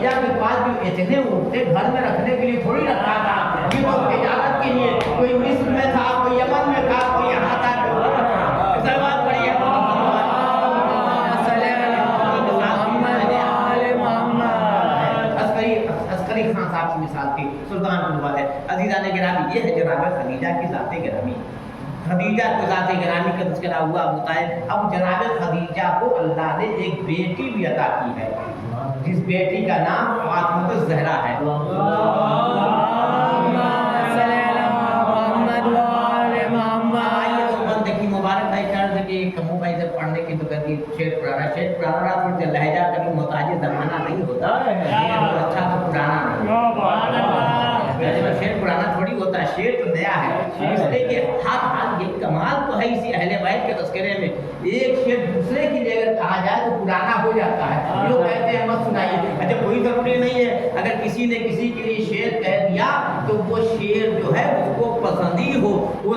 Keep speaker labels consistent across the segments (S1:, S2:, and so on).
S1: रुपया के पास जो इतने उठते घर में रखने के लिए थोड़ी रखा था, ये तो तिजारत के लिए, कोई मिस्र में था, कोई यमन में था, कोई यहाँ था, सलवात पड़ी है। अस्करी खान साहब की मिसाल थी, सुल्तानपुर वाले। अजीज़ान गिरामी, ये है जनाब खदीजा की ज़ात गिरामी। खदीजा को ज़ात गिरामी का तज़किरा हुआ होता है। अब जनाब खदीजा को अल्लाह ने एक बेटी भी अता की है, जिस बेटी का नाम फातिमा ज़हरा है। मुबारक भाई कर दे कि कमो भाई से पढ़ने की तो कहती शेर पुराना थोड़ा लहजा कभी मोहताज ज़माना नहीं होता, अच्छा तो पुराना नहीं, शेर पुराना थोड़ी होता है, शेर तो नया है। इसलिए कि हर ये कमाल तो है इसी अहले बैत के तज़किरे में, एक शेर दूसरे की अगर कहा जाए तो पुराना हो जाता है। लोग कहते हैं मत सुनाइए, अच्छा कोई ज़रूरी नहीं है, अगर किसी ने किसी के लिए शेर कह दिया तो वो शेर जो है उसको पसंद ही हो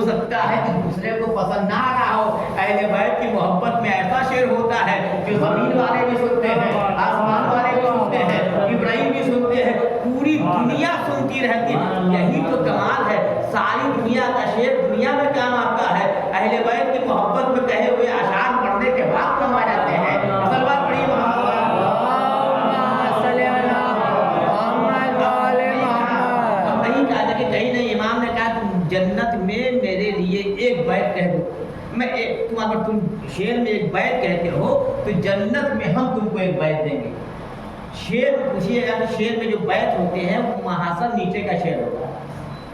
S1: सकता है कि दूसरे को पसंद ना आ रहा हो। अहले बैत की मोहब्बत में ऐसा शेर होता है जो ज़मीन वाले भी सुनते हैं, आसमान वाले भी सुनते हैं, इब्राहिम भी सुनते हैं, पूरी दुनिया सुनती रहती है। यही तो कमाल है, सारी दुनिया का शेर दुनिया में काम आता है। अहले बैत की मोहब्बत में कहे हुए अशार पढ़ने के बाद कम आ जाते हैं। सलवात पढ़िए कहीं नहीं, इमाम ने कहा तुम जन्नत में मेरे लिए एक बैत कह दो, मैं तुम अगर तुम शेर में एक बैत कहते हो तो जन्नत में हम तुमको एक बैत देंगे। शेर पूछिएगा तो शेर में जो बैत होते हैं वो महासन नीचे का शेर होता है।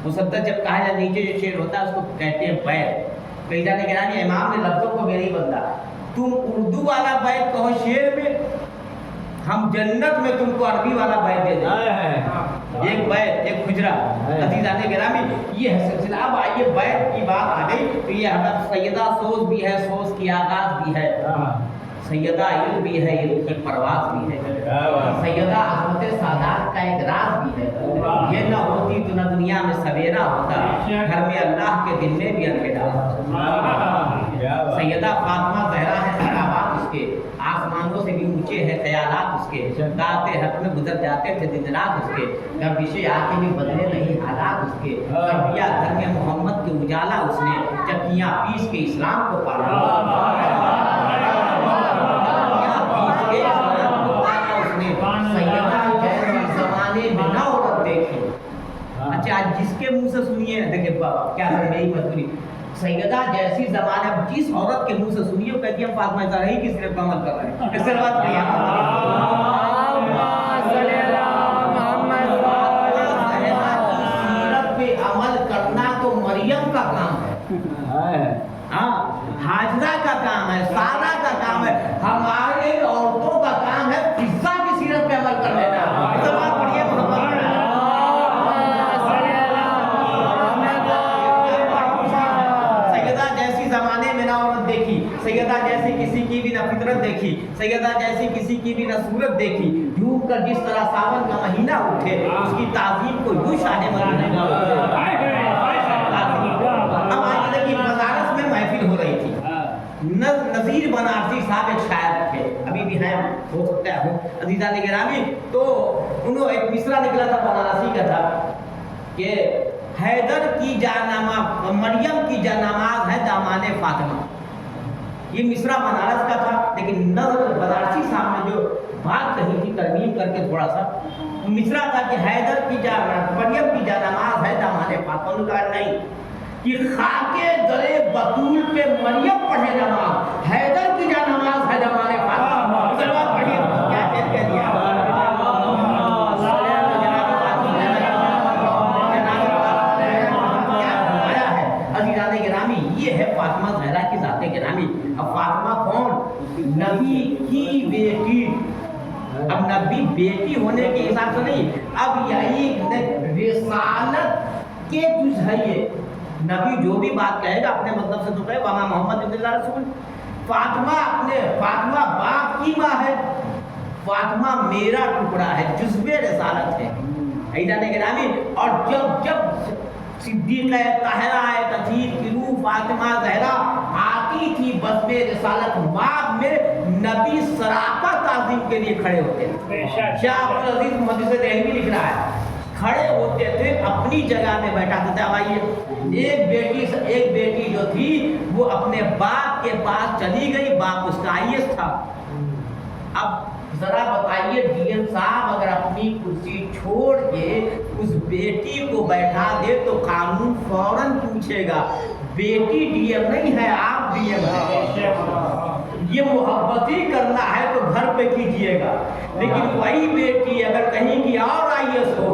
S1: मुसद्दर जब कहा जाए नीचे जो शेर होता है उसको कहते हैं बैत। कई जाने के नाम इमाम ने लफ्ज़ों को मेरी बदला, तुम उर्दू वाला बैत कहो शेर में, हम जन्नत में तुमको अरबी वाला बैत दे देंगे। एक बैत एक खुजरा। अज़ीज़ान गिरामी, ये है सिलसिला। अब आइए बैत की बात आ गई तो ये हमारा सैयदा सोच भी है, सोच की आगाज़ भी है, सैयदा इल्म भी है, इल्म की परवाज़ भी है, सैयदा अज़मत सादात का एक राज भी है। ये ना होती तो ना दुनिया में सवेरा होता, घर में अल्लाह के दिल में भी अंधेरा होता। सैयदा फातिमा ज़हरा है, सहाबात उसके आसमानों से भी ऊंचे हैं ख्यालात उसके, दाते हक में गुजर जाते थे दिन रात उसके, गर्दिशे आके भी बदले नहीं हालात उसके, दिया घर में मोहम्मद के उजाला उसने, चक्कियाँ पीस के इस्लाम को पाला अच्छा आज जिसके मुंह से सुनिए, देखिए क्या मेरी मजबूरी, सैयदा जैसी ज़माने में जिस औरत के मुंह से सुनिए वो कहती है हम फातिमा ज़हरा ही की सिर्फ अमल कर रहे हैं। इससे बात नहीं सीरत पे अमल करना तो मरियम का काम है, हाँ हाजरा का काम है, सारा का काम है, हमारे औरतों का काम है फिज़ा की सीरत पे अमल कर लेना। सैयदा जैसी किसी की भी न फितरत देखी, सैयदा जैसी किसी की भी न सूरत देखी, यूं कर जिस तरह सावन का महीना उठे उसकी ताज़ीम को यूं शाहे मदीना। अब आज देखिए बनारस में महफिल हो रही थी, नज़ीर बनारसी साहब एक शायर थे, अभी भी हैं, हो सकता है हो अज़ीज़ान गिरामी, तो उन्होंने एक मिसरा निकला था बनारसी का था कि हैदर की जानमा मरियम की जानमाज है दामाने फातिमा। ये मिसरा बनारस का था, लेकिन नज़र बनारसी साहब ने जो बात कही थी तरमीम करके थोड़ा सा, मिसरा था कि हैदर की मरियम की जानमाज है दामाने फातिमा का नहीं, कि खाके दरे बतूल पे मरियम पढ़े नमाज, हैदर की जानमाज है दामाने फातिमा। सलवात पढ़िए, क्या कह दिया अज़ीज़ान गिरामी, ये है फातिमा ज़हरा की ज़ात गिरामी। अब फातिमा कौन? नबी की बेटी। अब नबी बेटी होने के हिसाब से नहीं, अब यही रिसालत के जुज़ है ये। नबी जो भी बात कहेगा अपने मतलब से तो कहे, वहाँ मोहम्मद इब्न रसूल। फातिमा बाप की माँ है, फातिमा मेरा टुकड़ा है, जुज़्वे रिसालत है। अज़ीज़ान गिरामी, और जब सिद्दीक़ा ताहिरा तथीर किलू फातिमा ज़हरा आती थी बस में रिसालत, माँ में नबी सरापा ताज़ीम के लिए खड़े होते थे। शाह अब्दुल अजीज मुहद्दिस देहलवी लिख रहा है, खड़े होते थे, अपनी जगह में बैठाते थे। अब आइए, एक बेटी जो थी वो अपने बाप के पास चली गई, बाप उसका IAS था। अब जरा बताइए DM साहब अगर अपनी कुर्सी छोड़ के उस बेटी को बैठा दे तो कानून फौरन पूछेगा, बेटी DM नहीं है, आप DM है। ये मोहब्बत ही करना है तो घर पे कीजिएगा, लेकिन वही बेटी अगर कहीं की और IAS हो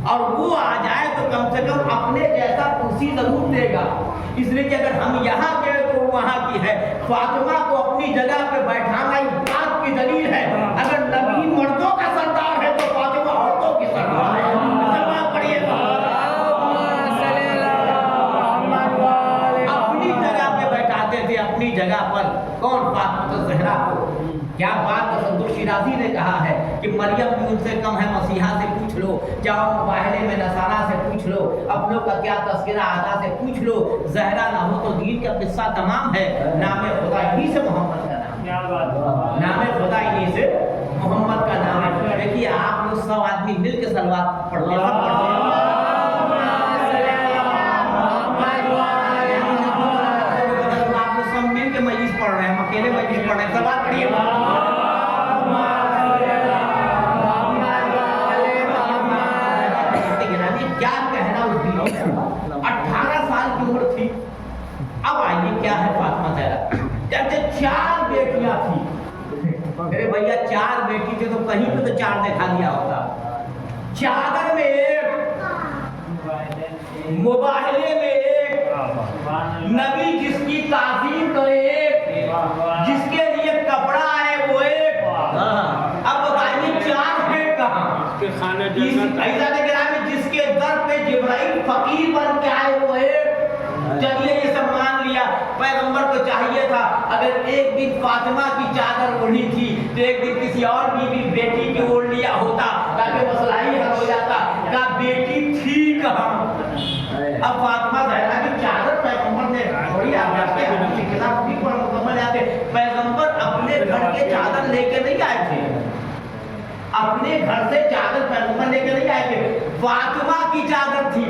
S1: और वो आ जाए तो कम से कम अपने जैसा कुर्सी जरूर देगा। इसलिए कि अगर हम यहाँ गए तो वहाँ की है। फातिमा को अपनी जगह पे बैठाना इस बात की दलील है, अगर नबी मर्दों का सरदार है तो फातिमा औरतों की सरदार है। मुसलमान पढ़िएगा, अपनी जगह पे बैठाते थे, अपनी जगह पर। कौन? फातिमा ज़हरा को। क्या बात तसद्दुक़ शिराज़ी ने कहा है कि मरियम भी उनसे कम है, मसीहा से पूछ लो, जाओ मुबाहले में नसारा से पूछ लो, अपनों का क्या तस्करा आदा से पूछ लो, ज़हरा ना हो तो दीन का किस्सा तमाम है। नाम खुदा ही से मोहम्मद का नाम, नाम खुदा ही से मोहम्मद का नाम है। देखिए आप लोग 100 आदमी मिल के सलवात पढ़ते हैं, सब पढ़ते हैं। आप लोग सब मिल के मजलिस पढ़ रहे हैं, अकेले मजलिस पढ़ रहे हैं, सलवात पढ़िए। क्या कहना उस दिन 18 साल की उम्र थी। अब आइए क्या है फातिमा ज़हरा, कहते 4 बेटियां थी। अरे भैया 4 बेटी थे तो कहीं पे तो 4 दिखा दिया होता। चादर में एक, मुबाहले में एक, नबी जिसकी ताज़ीम करे एक, जिसके लिए कपड़ा है वो एक। अब बताइए 4 बेट कहाँ? जिसके दर पे जिब्राइल फकीर बन के आए वो एक। चलिए ये सब मान लिया, पैगंबर को चाहिए था अगर एक दिन फातिमा की चादर ओढ़ी थी तो एक दिन किसी और बीवी बेटी की ओढ़ लिया होता ताकि मसला ही हल हो जाता। का बेटी थी कहाँ? अब फातिमा ज़हरा की चादर पैगंबर ने ओढ़ी। आप जानते हैं किताब भी पढ़ मुकम्मल आते, पैगंबर अपने घर के चादर लेके नहीं आए थे, अपने घर से चादर पैगंबर लेके नहीं आए थे, फातिमा की चादर थी।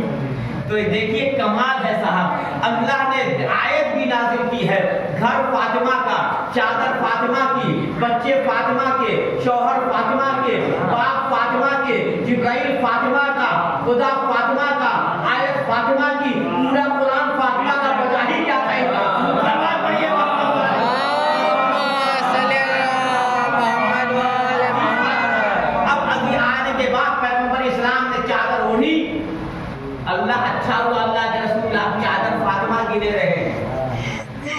S1: तो देखिए कमाल है साहब, अल्लाह ने आयत भी नाज़िल की है, घर फातिमा का, चादर फातिमा की, बच्चे फातिमा के, शौहर फातिमा के, बाप फातिमा के, जिब्राइल फातिमा का, खुदा फातिमा का, आयत फातिमा की, पूरा कुरान फातिमा का। बचा ही क्या था इनका? अब अभी आने के बाद पैगंबर इस्लाम ने चादर ओढ़ी। अल्लाह अच्छा हुआ, अल्लाह के रसूल आप चादर फातिमा की दे रहे हैं,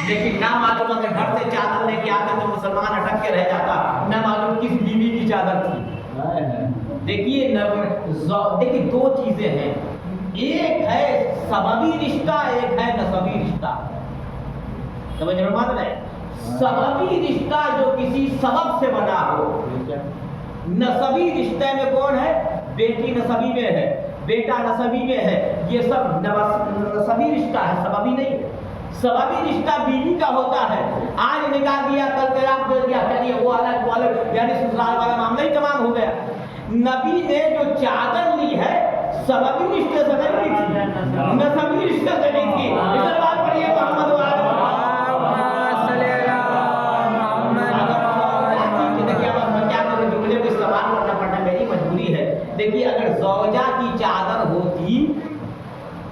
S1: लेकिन ना मालूम अगर घर से चादर लेके आते तो मुसलमान अटक के रह जाता, ना मालूम किस बीवी की चादर थी। देखिए देखिए 2 चीजें हैं, एक है सबबी रिश्ता, एक है नसबी रिश्ता। समझ में मान रहे? सबबी रिश्ता जो किसी सबब से बना हो। नसबी रिश्ते में कौन है? बेटी नसबी में है, बेटा नसबी में है, ये सब नसबी रिश्ता है, सबबी नहीं। सबबी रिश्ता बीवी का होता है, आज निकाल दिया कल तलाक दे दिया, चलिए वो अलग, यानी ससुराल वाला मामला ही तमाम हो गया। नबी ने जो चादर ली है सबबी रिश्ते से नहीं थी, नसबी रिश्ते से नहीं थी। इधर बात पढ़िए मोहम्मद देखिए अगर ज़ौजा की चादर होती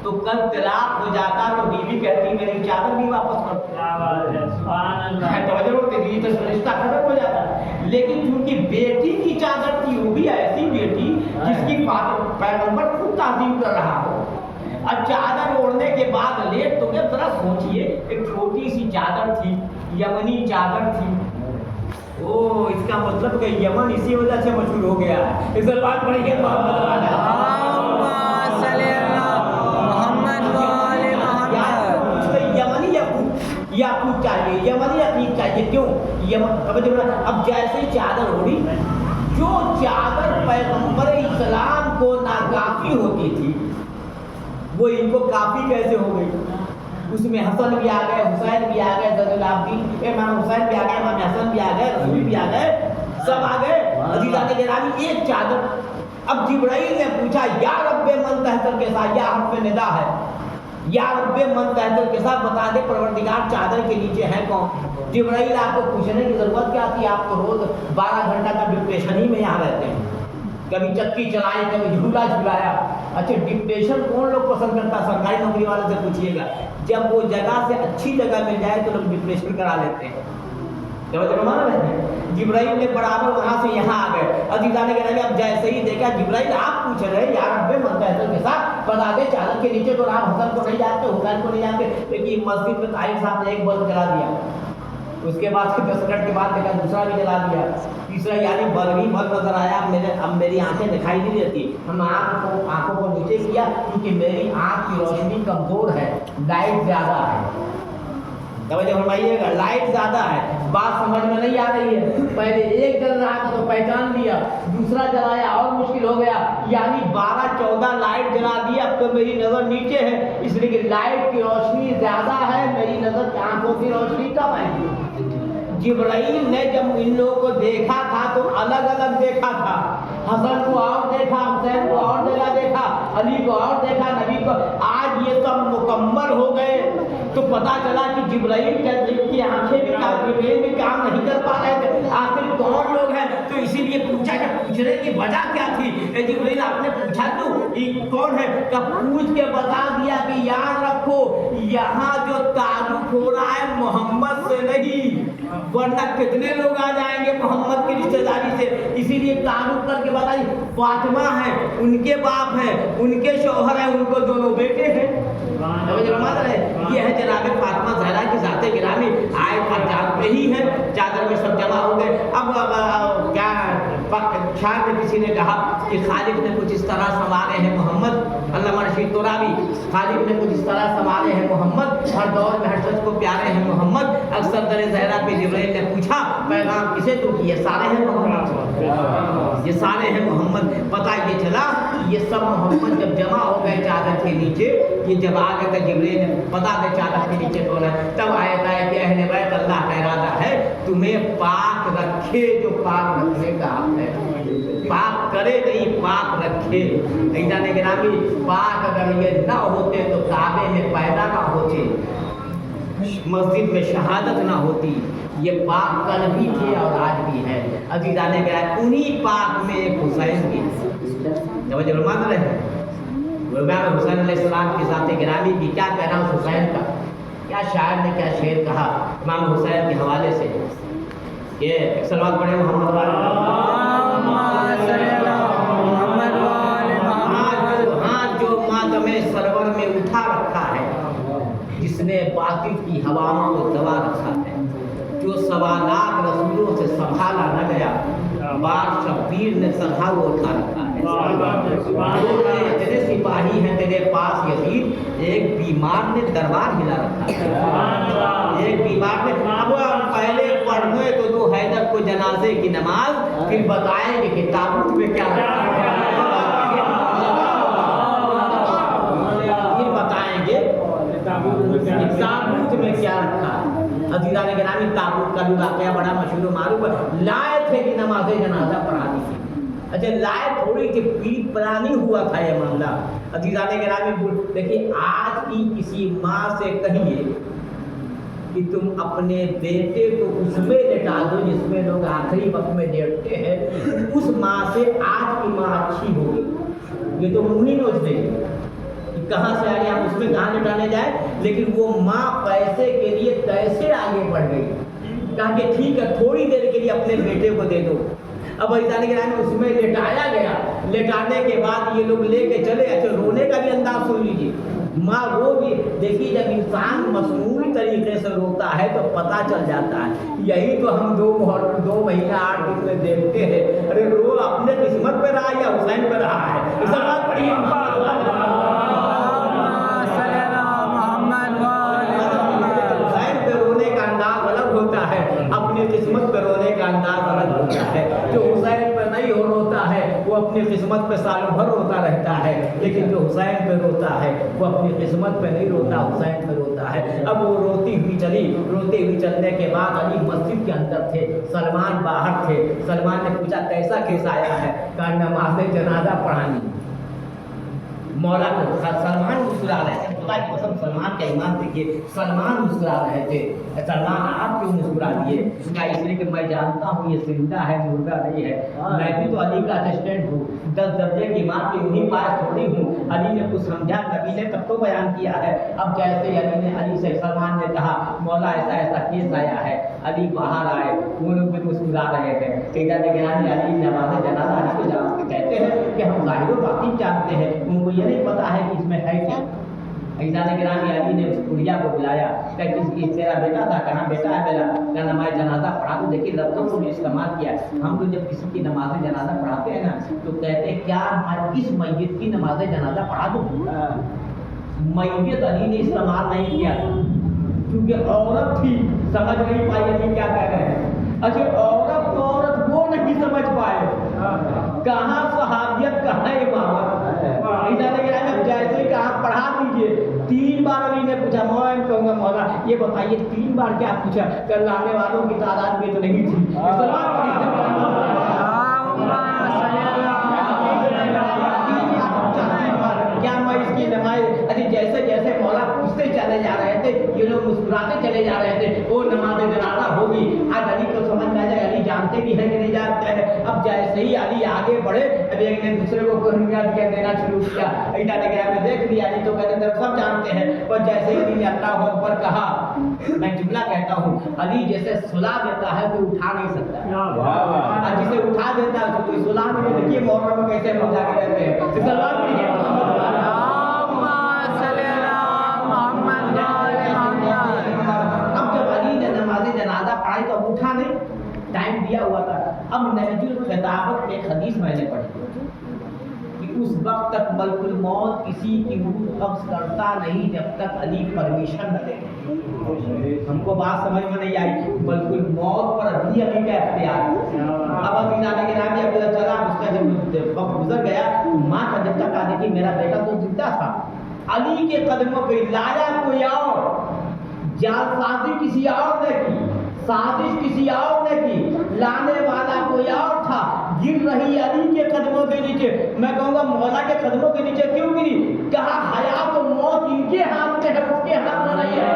S1: तो कल तलाक हो जाता तो बीवी कहती मेरी चादर भी वापस कर तो रिश्ता खत्म हो जाता। लेकिन चूंकि बेटी की चादर थी, वो भी ऐसी बेटी जिसकी पैगंबर खुद ताज़ीम कर रहा हो, और चादर ओढ़ने के बाद लेट तो क्या, जरा सोचिए एक छोटी सी चादर थी, यमनी चादर थी। ओ इसका मतलब कि यमन इसी वजह से मशहूर हो गया है। इस बात पढ़िए यमनी याकूत चाहिए, यमनी अकीक चाहिए। क्यों? अब जैसे चादर ओढ़ी, जो चादर पैगंबर इस्लाम को नाकाफी होती थी वो इनको काफी कैसे हो गई? اس میں حسن بھی آ گئے، حسین بھی آ گئے، زین العابدین امام حسین بھی آ گئے، امام حسن بھی آ گئے، رسول بھی آ گئے، سب آ گئے عزیزان گرامی ایک چادر۔ اب جبرائیل نے پوچھا یا رب من تحت الکسا، یا حرف ندا ہے، یا رب من تحت الکسا، بتا دے پروردگار چادر کے نیچے ہے کون؟ جبرائیل آپ کو پوچھنے کی ضرورت کیا تھی؟ آپ تو روز 12 گھنٹہ کا ڈپریشن ہی میں یہاں رہتے ہیں، کبھی چکی چلائی، کبھی جھولا جھولایا۔ اچھا ڈپریشن کون لوگ پسند کرتا ہے؟ سرکاری نوکری والے سے پوچھیے گا، جب وہ جگہ سے اچھی جگہ مل جائے تو لوگ ڈپریشن کرا لیتے ہیں۔ جبرائیل نے برابر وہاں سے یہاں آ گئے عزیزان گرامی۔ اب جیسے ہی دیکھا جبرائیل آپ پوچھ رہے یا رب من تحت الکسا، بتا دے چادر کے نیچے تو آپ حسن کو نہیں جانتے، حسین کو نہیں جانتے، لیکن مسجد میں طاہر صاحب نے ایک بلب جلا دیا، اس کے بعد 10 منٹ کے بعد دیکھا دوسرا بھی جلا دیا، تیسرا، یعنی بلب ہی بلب نظر آیا۔ اب میری آنکھیں دکھائی نہیں دیتی، ہم آنکھوں کو نیچے کیا کیونکہ میری آنکھ کی روشنی کمزور ہے، لائٹ زیادہ ہے۔ توجہ فرمائیے گا، لائٹ زیادہ ہے، بات سمجھ میں نہیں آ رہی ہے۔ پہلے ایک جل رہا تھا تو پہچان لیا، دوسرا جلایا اور مشکل ہو گیا، یعنی 12-14 لائٹ جلا دی، اب تو میری نظر نیچے ہے، اس لیے کہ لائٹ کی روشنی زیادہ ہے، میری نظر کی آنکھوں کی روشنی کم ہے۔ جبرائیل نے جب ان لوگوں کو دیکھا تھا تو الگ الگ دیکھا تھا، حسن کو اور دیکھا، حسین کو اور جگہ دیکھا، علی کو اور دیکھا، نبی کو۔ آج یہ سب مکمل ہو گئے تو پتا چلا کہ جبرائیل کی آنکھیں بھی کام نہیں کر پا رہے تھے، آخر کون لوگ ہیں؟ تو اسی لیے پوچھا کہ پوچھنے کی وجہ کیا تھی؟ جبرائیل آپ نے پوچھا تو یہ کون ہے؟ کہ پوچھ کے بتا دیا کہ یاد رکھو یہاں جو تعلق ہو رہا ہے محمد سے نہیں، ورنہ کتنے لوگ آ جائیں گے محمد کی رشتہ داری سے، اسی لیے تعلق کر کے بتائیے۔ فاطمہ ہے، ان کے باپ ہیں، ان کے شوہر ہیں، ان کو دونوں بیٹے ہیں۔ یہ ہے جناب فاطمہ زہرا کی ذات گرامی۔ آئے آپ جانتے ہی ہیں، چادر میں سب جمع ہو گئے۔ اب کیا شاعر میں کسی نے کہا کہ خالق نے کچھ اس طرح سنوارے ہیں محمد، علامہ رشید ترابی، خالق نے کچھ اس طرح سنوارے ہیں محمد، ہر دور میں ہر شخص کو پیارے ہیں محمد۔ اکثر در زہرا پہ جبرائیل نے پوچھا پیغام کسے تو کہ یہ سارے ہیں محمد، یہ سارے ہیں محمد۔ پتہ یہ چلا یہ سب محمد جب جمع ہو گئے چادر کے نیچے، یہ جب آ گئے تو جبرائیل نے پتا دے چادر کے نیچے کون ہے، تب آیت ہے کہ اہل بیت اللہ کا ارادہ ہے تمہیں پاک رکھے، جو پاک رکھنے کا حق ہے، پاک کرے نہیں پاک رکھے۔ عزیزان گرامی پاک اگر یہ نہ ہوتے تو کعبے میں پیدا نہ ہوتے، مسجد میں شہادت نہ ہوتی، یہ پاک کل بھی تھے اور آج بھی ہے۔ عزیزان گرامی انہی پاک میں ایک حسین بھی ہے، توجہ مان رہے ہیں۔ امام حسین علیہ السلام کی ذات گرامی کی کیا کہنا اس حسین کا، کیا شاعر نے کیا شعر کہا امام حسین کے حوالے سے، کہ صلوات پڑھیں محمد والے ہاتھ جو ماتم سرور میں اٹھا رکھا ہے، جس نے باطل کی ہواؤں کو دبا رکھا ہے، جو سوالات رسولوں سے سنبھالا نہ گیا، بار شبیر نے سرحا وہ اٹھا رکھا ہے۔ تیرے سپاہی ہیں تیرے پاس یزید، ایک بیمار نے دربار ہلا رکھا ہے، ایک بیمار نے۔ اب پہلے پڑھنے تو دو حیدر کو جنازے کی نماز، پھر بتائیں گے کہ تابوت میں کیا رکھا ہے، پھر بتائیں گے تابوت میں کیا رکھا ہے۔ عزیزان گرامی تابوت کا بھی واقعہ بڑا مشہور و معروف ہے، لائے تھے کہ نماز جنازہ پڑھانی تھی۔ اچھا لائے تھوڑی کہ پیٹ پرانی ہوا تھا یہ معاملہ۔ عزیزان گرامی دیکھیے آج کی کسی ماں سے کہیے کہ تم اپنے بیٹے کو اس میں لٹا دو جس میں لوگ آخری وقت میں لیٹتے ہیں، اس ماں سے آج کی ماں اچھی ہوگی، یہ تو منہ ہی نوچ دے گی کہاں سے آگے ہم اس میں کہاں لٹانے جائیں۔ لیکن وہ ماں پیسے کے لیے کیسے آگے بڑھ گئی، کہا کہ ٹھیک ہے تھوڑی دیر کے لیے اپنے بیٹے کو دے دو۔ اب عزیزان گرامی اس میں لٹایا گیا، لٹانے کے بعد یہ لوگ لے کے چلے۔ اچھا رونے کا بھی انداز سن لیجیے، ماں رو بھی دیکھیے، جب انسان مصنوعی طریقے سے روتا ہے تو پتہ چل جاتا ہے، یہی تو ہم 2 مہینہ 8 دن میں دیکھتے ہیں، ارے رو اپنے قسمت پہ رہا یا حسین پہ رہا ہے۔ اس بات پڑھیے اپنی قسمت پہ رونے کا انداز الگ ہوتا ہے، جو حسین پہ نہیں روتا ہے وہ اپنی قسمت پہ سال بھر روتا رہتا ہے، لیکن جو حسین پہ روتا ہے وہ اپنی قسمت پہ نہیں روتا، حسین پہ روتا ہے۔ है। अब वो रोती हुई चलने के बाद अली मस्जिद के अंदर थे, सलमान बाहर थे। सलमान ने पूछा कैसा केस आया है? कहा नमाज जनाजा पढ़ानी। मौला को सलमान मुस्कुरा रहे थे, खुदा की कसम सलमान का ईमान देखिए, सलमान मुस्कुरा रहे थे। सलमान आप क्यों मुस्कुरा दिए? क्या इसलिए कि मैं जानता हूँ ये जिंदा है, मुर्दा नहीं है। मैं भी तो अली का असिस्टेंट हूँ, 10 दर्जे की इमाम की उन्हीं पास थोड़ी हूँ। अली ने कुछ समझा, नबी ने तब तो बयान किया है। अब जैसे अली से सलमान ने कहा मौला ऐसा ऐसा केस आया है, अली बाहर आए, वो लोग भी मुस्कुरा रहे थे। अली नमाज़ जनाज़ा अली को जानते कहते हैं कि हम ज़ाहिर बातिन जानते हैं, उनको ये नहीं पता है कि इसमें है क्या। अली ने उस बुढ़िया को बुलाया, कि तेरा बेटा था? कहाँ बेटा है मेरा? क्या नमाज जनाजा पढ़ा? तो देखिए लफ्ज़ों को भी इस्तेमाल किया। हम लोग जब किसी की नमाज जनाजा पढ़ाते हैं ना तो कहते हैं क्या इस मैयत की नमाज जनाजा पढ़ा दो? मैयत अली ने इस्तेमाल नहीं किया था क्योंकि औरत थी, समझ नहीं पाई अली क्या कह रहे हैं। अच्छा औरत तो औरत वो नहीं समझ पाए, कहाँ सहाबियत कहाँ इमामत। जैसे कहा पढ़ा दीजिए, 3 बार अली ने पूछा। मैं कहूँगा मौला ये बताइए 3 बार क्या पूछा? कल आने वालों की तादाद में तो नहीं थी। क्या मैं इसकी नमाज जैसे जैसे मौला पूछते चले जा रहे थे, ये लोग मुस्कुराते चले जा रहे थे, वो नमाज जनाजा होगी। आज अली को समझ में आ जाए अली जानते भी हैं कि नहीं जानते हैं। अब जैसे ही अली आगे बढ़े, अभी एक ने दूसरे को देना शुरू किया। देख लिया अली तो कहते सब जानते हैं। और जैसे ही अली ने अल्लाहु अकबर कहा, मैं जुमला कहता हूँ, अली जैसे सुला देता है कोई उठा नहीं सकता, जिसे उठा देता है तो कोई सुला नहीं। देखिए मोहर्रम में कैसे मजा के रहते हैं। जनाजा पढ़ाई तो उठा नहीं, टाइम दिया हुआ था। अब नहजुल खिताबत में एक हदीस मैंने पढ़ी कि उस वक्त तक मलकुल मौत किसी की रूह कब्ज करता नहीं जब तक अली परमिशन न दे। हमको बात समझ में नहीं आई, मलकुल मौत पर अभी अली का इख्तियार। अब चला उसका जब वक्त गुजर गया तो माँ का जब तक आने की मेरा बेटा तो जिंदा था, अली के कदमों पे लाया कोई और, जालसाजी किसी और ने की, साजिश किसी और ने की, लाने वाला कोई और था। गिर रही अली के कदमों के नीचे। मैं कहूँगा मौला के कदमों के नीचे क्यों गिरी? कहा हयात और मौत इनके हाथ में है, उसके हाथ में नहीं है।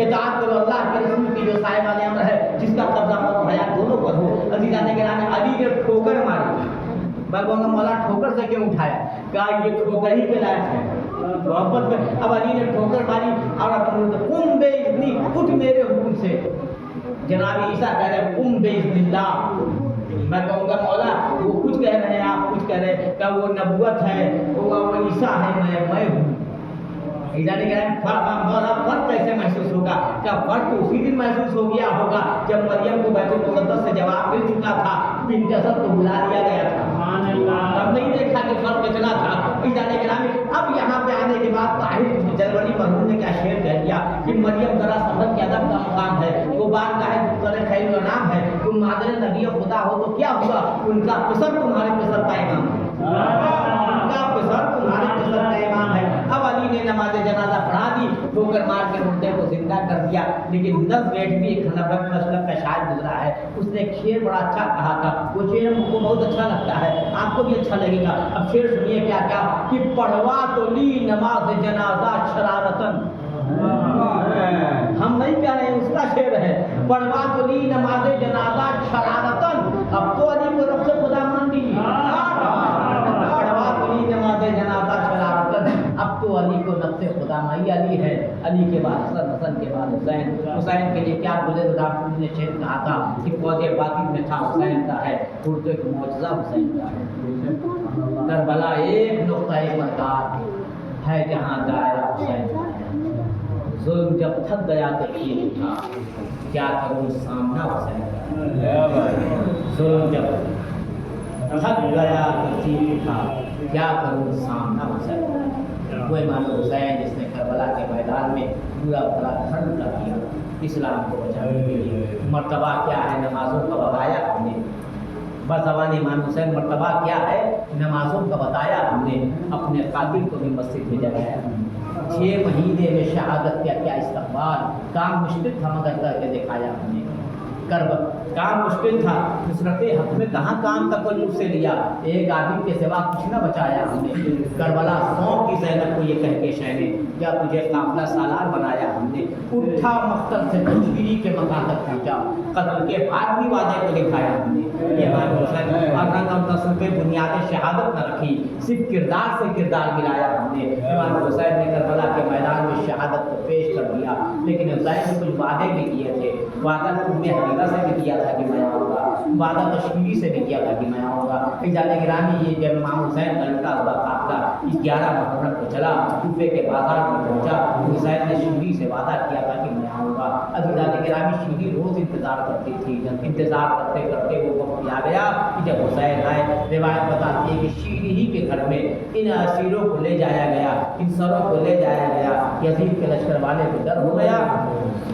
S1: इताअत करो अल्लाह के रसूल की जो साहिब वाले अमर है, जिसका कब्जा मौत और हयात दोनों पर हो। अजीज़ान गिरामी अली ने ठोकर मारी। मैं कहूँगा मौला ठोकर से क्यों उठाया? कहा ये ठोकर ही के लायक है मोहब्बत में। अब अली ने ठोकर मारी और अब बेइज़्नी उठ मेरे हुक्म से। जनाब ईसा कह रहे कुम बेइज़्निल्लाह। मैं कहूँगा मौला वो कुछ कह रहे हैं, आप कुछ कह रहे हैं, क्या वो नबूवत है, वो ईसा है, मैं हूँ। फर्क कैसे महसूस होगा? क्या फर्क तो उसी दिन महसूस हो गया होगा जब मरियम को बैतुल मुक़द्दस से जवाब मिल चुका था, बिन्त असद को बुला लिया गया था। तब नहीं देखा कि फर्क कितना था। अब यहाँ पे आने के बाद ताहिर जलवनी मरहूम ने क्या शेर कह दिया कि मरियम जरा समझ के अदब का मुकाम है, वो बात का है खैर नाम है, तुम मादर नबी खुदा हो तो क्या हुआ? उनका पिसर तुम्हारे पिसर का इमाम है, उनका पिसर तुम्हारे पिसर का इमाम है। अब अली ने नमाज जनाजा पढ़ा दी, ठोकर मार के मुर्दे को जिंदा कर दिया। लेकिन नज़्म भी एक नबी मसलब का शायर गुजरा है, उसने एक शेर बड़ा अच्छा कहा था। वो शेर हमको बहुत अच्छा लगता है, आपको भी अच्छा लगेगा। अब शेर सुनिए क्या क्या कि पढ़वा तो ली नमाज जनाजा शरारतन। हम नहीं कह रहे, उसका शेर है। पढ़वा तो ली नमाज जनाजा शरारतन। अब तो अली को रब से खुदा मान लीजिए। पढ़वा तो ली नमाज जनाजा शरारतन। अब तो अली को नफ्से खुदा माई अली है। अली के बाद हसन, हसन के बाद हुसैन, हुसैन के लिए क्या बोले? ने शेर कहा था कि पौधे बातिन में था हुसैन का है, उर्दू का मौजज़ा हुसैन का है। करबला एक नुक्ता मरदार है जहाँ दायरा हुसैन का है। जुल्म जब थक गया तो ये था, क्या करूँ सामना हुसैन का। जुल्म जब थक गया तो ये था, क्या करूँ सामना हुसैन का। वो इमाम हुसैन जिसने करबला के मैदान में पूरा बड़ा धर्म का किया इस्लाम को बचाने के लिए। मर्तबा क्या है? नमाजों का बताया हमने बज़बान इमाम हुसैन मर्तबा क्या है, नमाजों का बताया हमने, अपने कातिल को भी मस्जिद में जगाया। 6 महीने में शहादत का क्या इस्तक़बाल, काम मुश्किल था मगर करके दिखाया हमने। कर्ब काम मुश्किल था, नुसरत हक में कहाँ काम तकल्लुफ़ से लिया, एक आदमी के सिवा कुछ न बचाया हमने। करबला 100 की ज़ैनब को ये कह के शहने, क्या तुझे काफ़िला सालार बनाया हमने। उठा मख्तल से तशरीरी के मकान तक पहुँचा, कत्ल के बाद भी वादे को दिखाया हमने। ये इमाम हुसैन और रंग और नस्ल पे बुनियाद शहादत न रखी, सिर्फ किरदार से किरदार मिलाया हमने। इमाम हुसैन ने करबला के मैदान में शहादत को पेश कर दिया, लेकिन हुसैन ने कुछ वादे भी किए थे। वादा उम्मे हबीबा से भी किया था कि मैं आऊँगा, वादा तशरीरी से भी किया था कि मैं आऊँगा। जाने गिरामी ये जब इमाम हुसैन का लड़का हुआ काफ़िला 11 मुहर्रम को चला, कूफे के बाजार में पहुँचा, हुसैन ने शीरी से वादा किया था कि मैं आऊँगा। अभी जाने गिरामी शीरी रोज़ इंतज़ार करती थी, इंतज़ार करते करते वो वक्त आ गया कि जब हुसैन आए। रिवायत बताती है कि शीरी ही के घर में इन असीरों को ले जाया गया, इन सरों को ले जाया गया। यजीद के लश्कर वाले को डर हो गया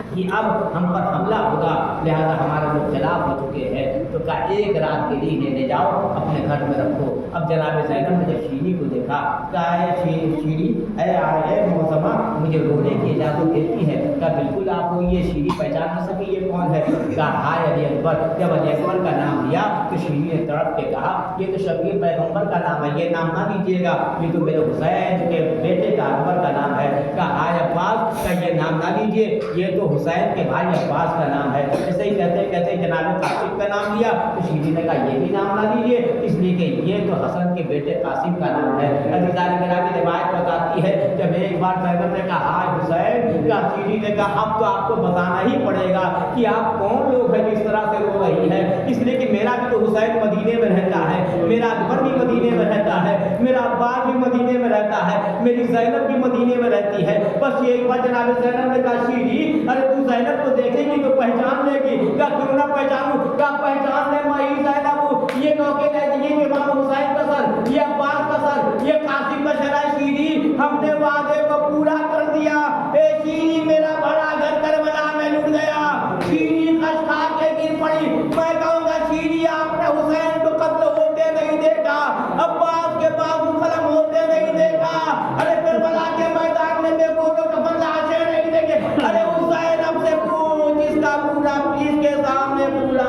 S1: कि अब हम पर हमला होगा, लिहाजा हमारे लोग खिलाफ हो चुके हैं, तो कहा एक रात के लिए ले जाओ, अपने घर में रखो। अब जनाब ज़ैनब ने जब शीरी को देखा, कहा है शीरी ए मौसमा मुझे रोने की इजाज़त देती है? कहा बिल्कुल, आपको ये शीरी पहचान न सके ये कौन है? कहा हाय अली अकबर। जब अली अकबर का नाम लिया तो शीरी ने तड़प के कहा ये तो शबीर पैगम्बर का नाम है, ये नाम ना लीजिएगा, ये तो मेरे हुसैन के बेटे का अकबर का नाम है। कहा हाय अब्बास, का ये नाम ना लीजिए, ये तो हुसैन के भाई अब्बास का नाम है। ऐसे ही कहते कहते जनाब कासिम का नाम लिया तो शीरी ने कहा ये भी नाम ना लीजिए, इसलिए कि ये तो हसन के बेटे कासिम का नाम है। अज़ीज़ान गिरामी रिवायत बताती है जब एक बार ज़ैनब ने कहा हाय हुसैन, का शीरी ने कहा अब तो आपको बताना ही पड़ेगा कि आप कौन लोग हैं जिस तरह से रो रही है, इसलिए कि मेरा भी तो हुसैन मदीने में रहता है, मेरा अकबर भी मदीने में रहता है, मेरा अब्बास भी मदीने में रहता है, मेरी ज़ैनब भी मदीने में रहती है। बस ये एक बार जनाब ज़ैनब ने कहा शीरी अरे तू ज़ैनब को देखेगी तो पहचान लेगी। क्या क्यों ना पहचानूं? क्या पहचान ले मैं ही ज़ैनब, ये नौके ये इमाम हुसैन का सर, ये अब्बास का सर, ये कासिम का शरा। शीरी हमने वादे को पूरा कर दिया। ए शीरी मेरा बड़ा घर करबला में लुट गया। शीरी कश खा के गिर पड़ी। मैं कहूँगा शीरी आपने हुसैन को कत्ल होते नहीं देखा, अब्बास के बाबू कलम होते नहीं देखा, अरे करबला के मैदान में बेगोरों का लाशें नहीं देखे। अरे हुसैन अब से पूछ, इसका पूरा इसके सामने पूरा